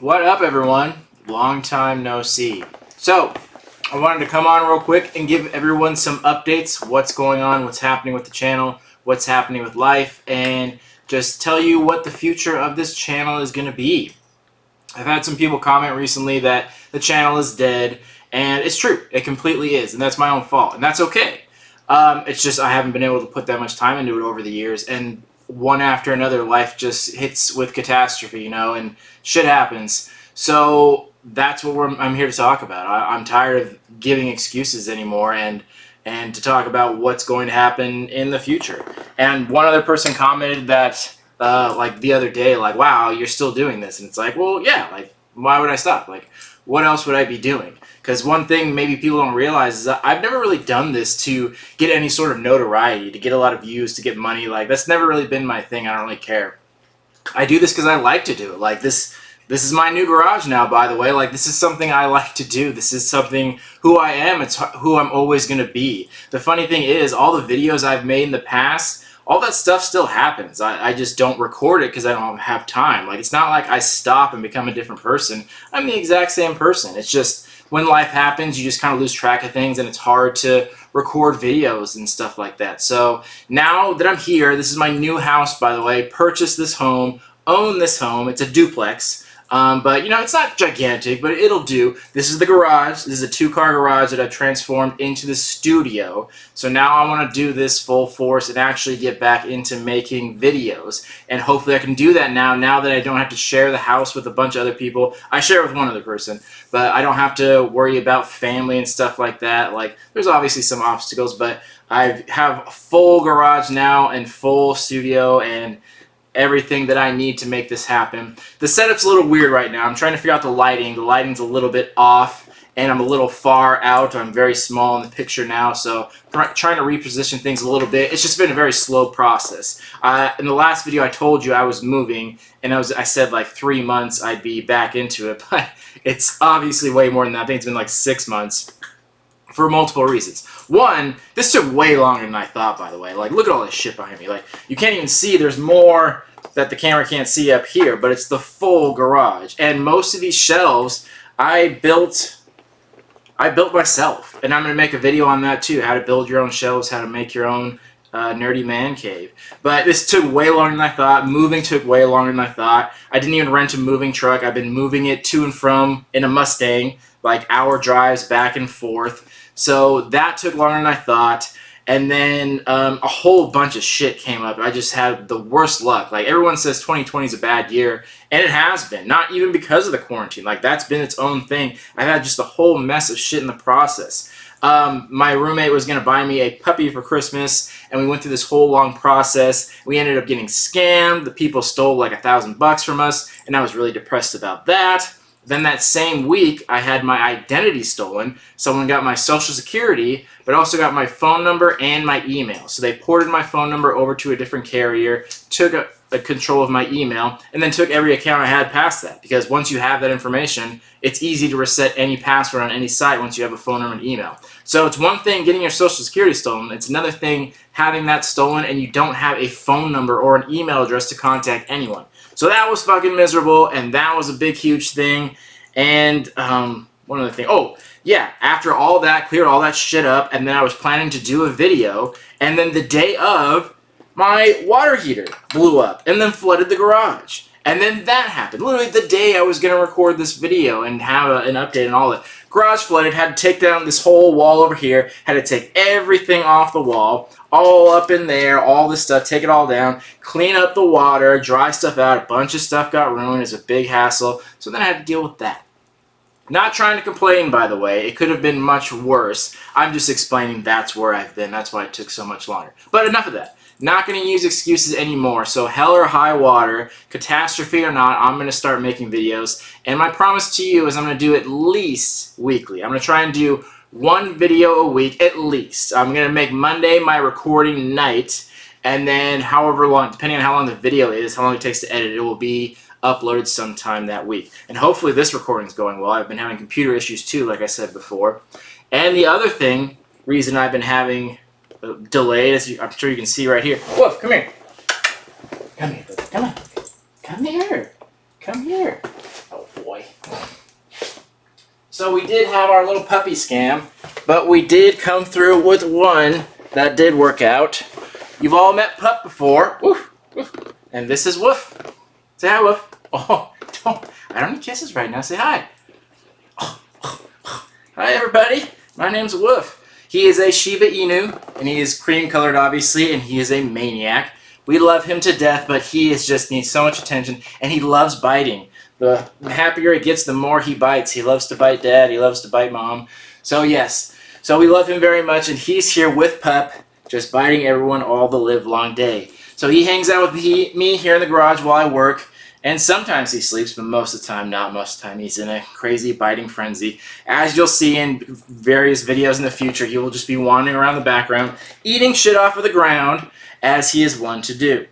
What up, everyone? Long time no see. So, I wanted to come on real quick and give everyone some updates, what's going on, what's happening with the channel, what's happening with life, and just tell you what the future of this channel is going to be. I've had some people comment recently that the channel is dead, and it's true. It completely is, and that's my own fault, and that's okay. It's just I haven't been able to put that much time into it over the years, and one after another, life just hits with catastrophe, and shit happens. So that's what I'm here to talk about. I'm tired of giving excuses anymore, and to talk about what's going to happen in the future. And one other person commented that like the other day, like, wow, you're still doing this. And it's like, well, yeah, like, why would I stop? Like, what else would I be doing? Because one thing maybe people don't realize is that I've never really done this to get any sort of notoriety, to get a lot of views, to get money. Like, that's never really been my thing. I don't really care. I do this because I like to do it. Like, this is my new garage now, by the way. Like, this is something I like to do. This is something who I am. It's who I'm always going to be. The funny thing is, all the videos I've made in the past, all that stuff still happens. I just don't record it because I don't have time. Like, it's not like I stop and become a different person. I'm the exact same person. It's just when life happens, you just kind of lose track of things, and it's hard to record videos and stuff like that. So now that I'm here, this is my new house, by the way. Purchased this home, own this home. It's a duplex. But, it's not gigantic, but it'll do. This is the garage. This is a 2-car garage that I've transformed into the studio. So now I want to do this full force and actually get back into making videos. And hopefully I can do that now that I don't have to share the house with a bunch of other people. I share it with one other person, but I don't have to worry about family and stuff like that. Like, there's obviously some obstacles, but I have a full garage now and full studio and everything that I need to make this happen. The setup's a little weird right now. I'm trying to figure out the lighting. The lighting's a little bit off, and I'm a little far out. I'm very small in the picture now, so trying to reposition things a little bit. It's just been a very slow process. In the last video, I told you I was moving, and I said like 3 months I'd be back into it, but it's obviously way more than that. I think it's been like 6 months. For multiple reasons. One, this took way longer than I thought, by the way. Like, look at all this shit behind me. Like, you can't even see. There's more that the camera can't see up here, but it's the full garage. And most of these shelves, I built myself. And I'm going to make a video on that, too. How to build your own shelves, how to make your own nerdy man cave. But this took way longer than I thought. Moving took way longer than I thought. I didn't even rent a moving truck. I've been moving it to and from in a Mustang, like hour drives back and forth. So that took longer than I thought, and then a whole bunch of shit came up. I just had the worst luck. Like, everyone says 2020 is a bad year, and it has been. Not even because of the quarantine. Like, that's been its own thing. I've had just a whole mess of shit in the process. My roommate was going to buy me a puppy for Christmas, and we went through this whole long process. We ended up getting scammed. The people stole like $1,000 from us, and I was really depressed about that. Then that same week, I had my identity stolen. Someone got my social security, but also got my phone number and my email. So they ported my phone number over to a different carrier, took a control of my email, and then took every account I had past that. Because once you have that information, it's easy to reset any password on any site once you have a phone number and email. So it's one thing getting your social security stolen. It's another thing having that stolen and you don't have a phone number or an email address to contact anyone. So that was fucking miserable, and that was a big, huge thing. And one other thing. Oh, yeah, after all that, cleared all that shit up, and then I was planning to do a video, and then the day of, my water heater blew up and then flooded the garage. And then that happened. Literally the day I was going to record this video and have an update and all that. Garage flooded, had to take down this whole wall over here, had to take everything off the wall, all up in there, all this stuff, take it all down, clean up the water, dry stuff out, a bunch of stuff got ruined, it's a big hassle, so then I had to deal with that. Not trying to complain, by the way, it could have been much worse. I'm just explaining that's where I've been, that's why it took so much longer. But enough of that. Not going to use excuses anymore. So hell or high water, catastrophe or not, I'm going to start making videos. And my promise to you is I'm going to do at least weekly. I'm going to try and do 1 video a week at least. I'm going to make Monday my recording night. And then however long, depending on how long the video is, how long it takes to edit, it will be uploaded sometime that week. And hopefully this recording is going well. I've been having computer issues too, like I said before. And the other reason I've been having delayed, as I'm sure you can see right here. Woof, come here. Come here, baby. Come on. Come here. Come here. Oh boy. So we did have our little puppy scam, but we did come through with one that did work out. You've all met Pup before. Woof, woof. And this is Woof. Say hi, Woof. Oh, I don't need kisses right now. Say hi. Hi, everybody. My name's Woof. He is a Shiba Inu, and he is cream-colored, obviously, and he is a maniac. We love him to death, but he just needs so much attention, and he loves biting. The happier he gets, the more he bites. He loves to bite Dad. He loves to bite Mom. So, yes. So we love him very much, and he's here with Pup, just biting everyone all the live-long day. So he hangs out with me here in the garage while I work. And sometimes he sleeps, but most of the time, not most of the time, he's in a crazy biting frenzy. As you'll see in various videos in the future, he will just be wandering around the background, eating shit off of the ground, as he is one to do.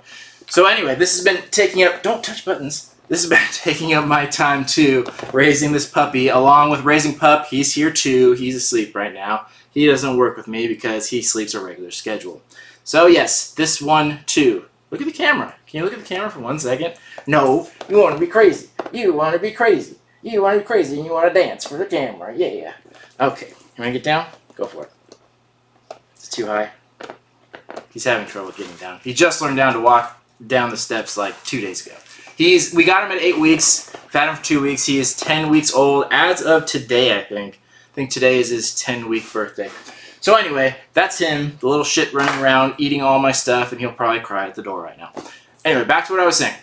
So anyway, this has been taking up, don't touch buttons. This has been taking up my time too, raising this puppy. Along with raising Pup, he's here too. He's asleep right now. He doesn't work with me because he sleeps a regular schedule. So yes, this one too. Look at the camera. Can you look at the camera for 1 second? No, you want to be crazy. You want to be crazy. You want to be crazy and you want to dance for the camera. Yeah. Okay, you want to get down? Go for it. It's too high. He's having trouble getting down. He just learned to walk down the steps like 2 days ago. We got him at 8 weeks. We've had him for 2 weeks. He is 10 weeks old as of today, I think. I think today is his 10-week birthday. So anyway, that's him, the little shit running around, eating all my stuff, and he'll probably cry at the door right now. Anyway, back to what I was saying.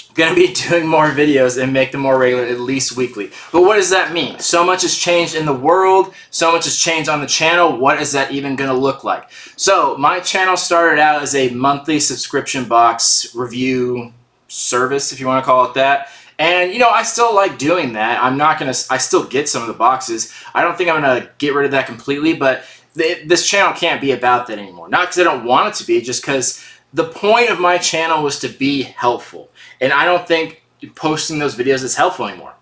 I'm going to be doing more videos and make them more regular, at least weekly. But what does that mean? So much has changed in the world. So much has changed on the channel. What is that even going to look like? So my channel started out as a monthly subscription box review service, if you want to call it that. And, you know, I still like doing that. I still get some of the boxes. I don't think I'm going to get rid of that completely, but this channel can't be about that anymore. Not because I don't want it to be, just because the point of my channel was to be helpful. And I don't think posting those videos is helpful anymore.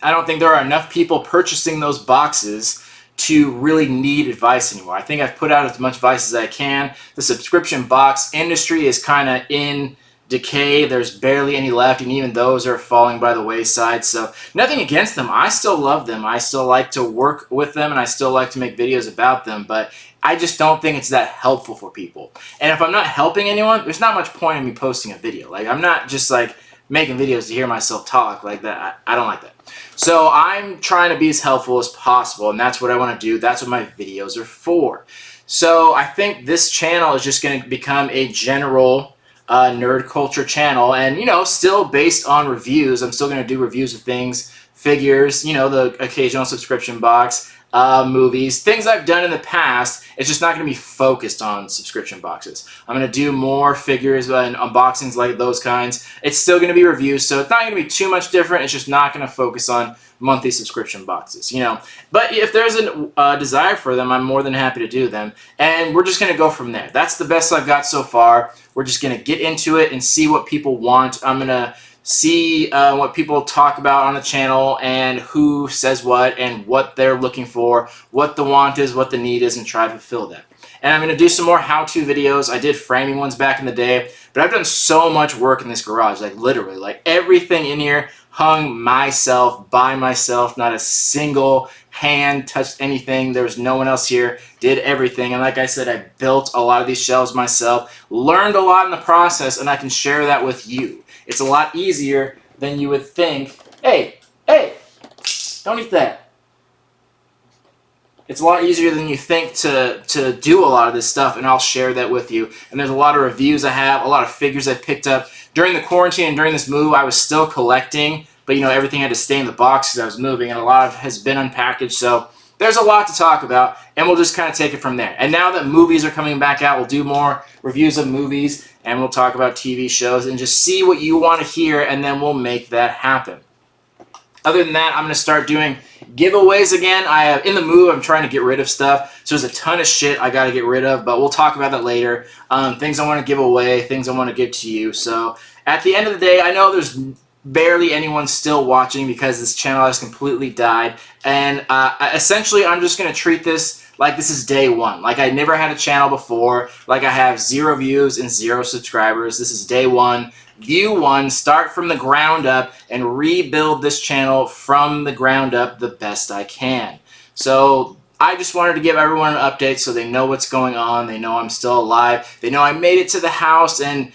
I don't think there are enough people purchasing those boxes to really need advice anymore. I think I've put out as much advice as I can. The subscription box industry is kind of in decay. There's barely any left, and even those are falling by the wayside. So nothing against them. I still love them. I still like to work with them, and I still like to make videos about them, but I just don't think it's that helpful for people. And if I'm not helping anyone, there's not much point in me posting a video. Like, I'm not just like making videos to hear myself talk like that. I don't like that. So I'm trying to be as helpful as possible, and that's what I want to do. That's what my videos are for. So I think this channel is just going to become a general nerd culture channel, and you know, still based on reviews. I'm still going to do reviews of things, figures, you know, the occasional subscription box, movies, things I've done in the past. It's just not going to be focused on subscription boxes. I'm going to do more figures and unboxings like those kinds. It's still going to be reviews, so it's not going to be too much different. It's just not going to focus on monthly subscription boxes, you know. But if there's a desire for them, I'm more than happy to do them. And we're just going to go from there. That's the best I've got so far. We're just going to get into it and see what people want. I'm going to see what people talk about on the channel and who says what and what they're looking for, what the want is, what the need is, and try to fulfill that. And I'm going to do some more how-to videos. I did framing ones back in the day, but I've done so much work in this garage, like literally, like everything in here hung myself, by myself, not a single hand touched anything. There was no one else here, did everything. And like I said, I built a lot of these shelves myself, learned a lot in the process, and I can share that with you. It's a lot easier than you would think. Hey, don't eat that. It's a lot easier than you think to do a lot of this stuff, and I'll share that with you. And there's a lot of reviews I have, a lot of figures I picked up. During the quarantine and during this move, I was still collecting, but you know, everything had to stay in the box because I was moving, and a lot of it has been unpackaged, so there's a lot to talk about, and we'll just kind of take it from there. And now that movies are coming back out, we'll do more reviews of movies, and we'll talk about TV shows, and just see what you want to hear, and then we'll make that happen. Other than that, I'm going to start doing giveaways again. In the move, I'm trying to get rid of stuff, so there's a ton of shit I got to get rid of, but we'll talk about that later. Things I want to give away, things I want to give to you. So at the end of the day, I know there's barely anyone still watching because this channel has completely died, and essentially I'm just going to treat this like this is day one. Like I never had a channel before. Like I have 0 views and 0 subscribers. This is day one. View one, start from the ground up and rebuild this channel from the ground up the best I can. So I just wanted to give everyone an update so they know what's going on. They know I'm still alive. They know I made it to the house, and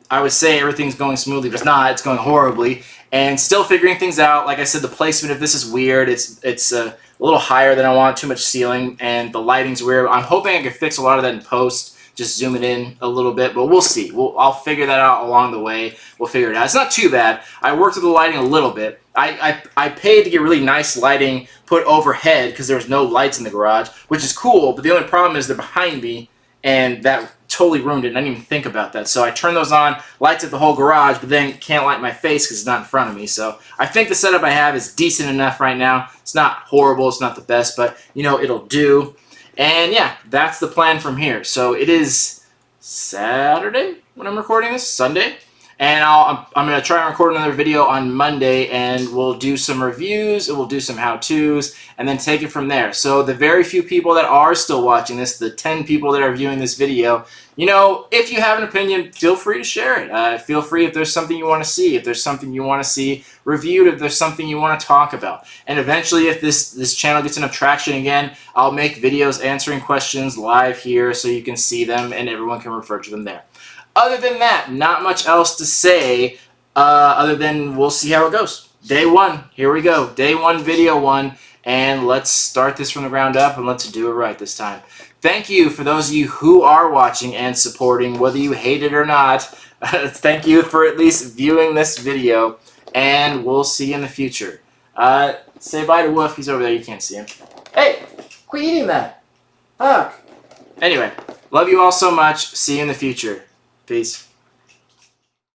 I would say everything's going smoothly, but it's not. It's going horribly. And still figuring things out. Like I said, the placement of this is weird. It's a little higher than I want, too much ceiling, and the lighting's weird. I'm hoping I can fix a lot of that in post. Just zoom it in a little bit, but we'll see. I'll figure that out along the way. We'll figure it out. It's not too bad. I worked with the lighting a little bit. I paid to get really nice lighting put overhead because there was no lights in the garage, which is cool, but the only problem is they're behind me, and that totally ruined it, and I didn't even think about that. So I turned those on, lights at the whole garage, but then can't light my face because it's not in front of me. So I think the setup I have is decent enough right now. It's not horrible. It's not the best, but, you know, it'll do. And yeah, that's the plan from here. So it is Saturday when I'm recording this, Sunday. And I'm going to try and record another video on Monday, and we'll do some reviews, and we'll do some how-tos, and then take it from there. So the very few people that are still watching this, the 10 people that are viewing this video, you know, if you have an opinion, feel free to share it. Feel free if there's something you want to see, if there's something you want to see reviewed, if there's something you want to talk about. And eventually, if this channel gets enough traction again, I'll make videos answering questions live here so you can see them and everyone can refer to them there. Other than that, not much else to say other than we'll see how it goes. Day one, here we go. Day one, video one, and let's start this from the ground up and let's do it right this time. Thank you for those of you who are watching and supporting, whether you hate it or not. Thank you for at least viewing this video, and we'll see you in the future. Say bye to Wolf. He's over there. You can't see him. Hey, quit eating that. Fuck. Anyway, love you all so much. See you in the future. Peace.